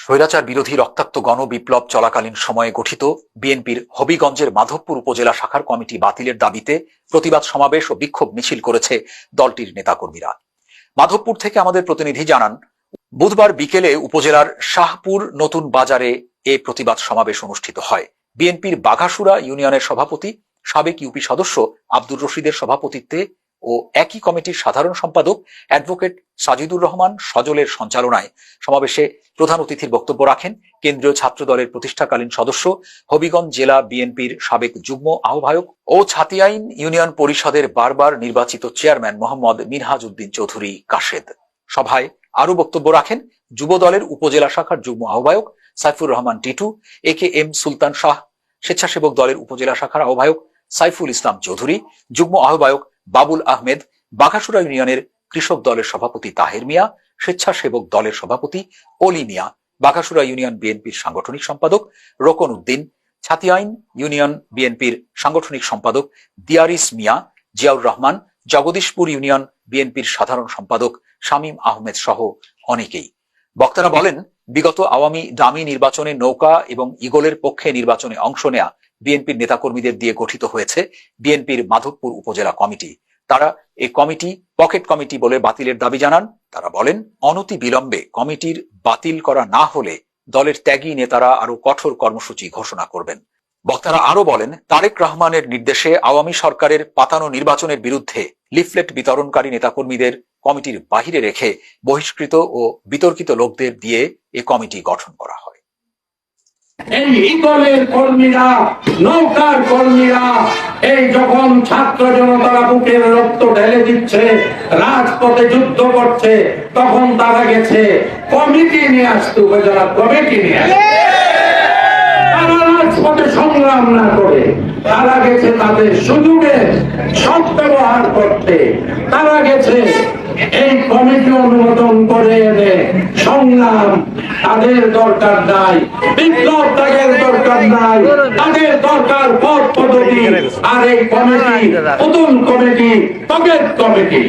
স্বৈরাচার বিরোধী রক্তাক্ত গণবিপ্লব চলাকালীন সময়ে গঠিত বিএনপির হবিগঞ্জের মাধবপুর উপজেলা শাখার কমিটি বাতিলের দাবিতে প্রতিবাদ সমাবেশ ও বিক্ষোভ মিছিল করেছে দলটির নেতাকর্মীরা। মাধবপুর থেকে আমাদের প্রতিনিধি জানান, বুধবার বিকেলে উপজেলার শাহপুর নতুন বাজারে এ প্রতিবাদ সমাবেশ অনুষ্ঠিত হয়। বিএনপির বাঘাসুরা ইউনিয়নের সভাপতি সাবেক ইউপি সদস্য আব্দুর রশিদের সভাপতিত্বে ও একই কমিটির সাধারণ সম্পাদক অ্যাডভোকেট সাজিদুর রহমান সজলের সঞ্চালনায় সমাবেশে প্রধান অতিথির বক্তব্য রাখেন কেন্দ্রীয় ছাত্র দলের প্রতিষ্ঠাকালীন সদস্য, হবিগঞ্জ জেলা বিএনপির সাবেক যুগ্ম আহ্বায়ক ও ছাতিয়াইন ইউনিয়ন পরিষদের বারবার নির্বাচিত চেয়ারম্যান মোহাম্মদ মিনহাজ উদ্দিন চৌধুরী কাশেদ। সভায় আরো বক্তব্য রাখেন যুব দলের উপজেলা শাখার যুগ্ম আহ্বায়ক সাইফুর রহমান টিটু, AKM সুলতান শাহ, স্বেচ্ছাসেবক দলের উপজেলা শাখার আহ্বায়ক সাইফুল ইসলাম চৌধুরী, যুগ্ম আহ্বায়ক বাবুল আহমেদ, বাঘাসুরা ইউনিয়নের কৃষক দলের সভাপতি তাহের মিয়া, স্বেচ্ছাসেবক দলের সভাপতি অলি মিয়া, বাঘাসুরা ইউনিয়ন বিএনপির সাংগঠনিক সম্পাদক রোকন উদ্দিন, ছাতিয়াইন ইউনিয়ন বিএনপির সাংগঠনিক সম্পাদক দিয়ারিস মিয়া, জিয়াউর রহমান, জগদীশপুর ইউনিয়ন বিএনপির সাধারণ সম্পাদক শামীম আহমেদ সহ অনেকেই। বক্তারা বলেন, বিগত আওয়ামী ডামি নির্বাচনে নৌকা এবং ইগলের পক্ষে নির্বাচনে অংশ নেয়া বিএনপির নেতাকর্মীদের দিয়ে গঠিত হয়েছে বিএনপির মাধবপুর উপজেলা কমিটি। তারা এই কমিটি পকেট কমিটি বলে বাতিলের দাবি জানান। তারা বলেন, অনতি বিলম্বে কমিটির বাতিল করা না হলে দলের ত্যাগী নেতারা আরো কঠোর কর্মসূচি ঘোষণা করবেন। বক্তারা আরো বলেন, তারেক রহমানের নির্দেশে আওয়ামী সরকারের পাতানো নির্বাচনের বিরুদ্ধে লিফলেট বিতরণকারী নেতাকর্মীদের কমিটির বাহিরে রেখে বহিষ্কৃত ও বিতর্কিত লোকদের দিয়ে এ কমিটি গঠন করা হয়। এই ইগলের কর্মীরা, নৌকার কর্মীরা এই যখন ছাত্র জনতারা বুকের রক্ত ঢেলে দিচ্ছে, রাজপথে যুদ্ধ করছে, তখন তারা গেছে কমিটি নিয়ে আসতে, উপজেলা কমিটি নিয়ে আসতে। তারা রাজপথে সংগ্রাম না করে তারা গেছে তাদের সুযোগের সদ্ব্যবহার করতে। তারা গেছে এই কমিটি অনুমোদন করে এনে সংগ্রাম তাদের দরকার নাই, বিপ্লব তাদের দরকার নাই, তাদের দরকার পথ পদ্ধতি। আর এই কমিটি নতুন কমিটি, পকেট কমিটি।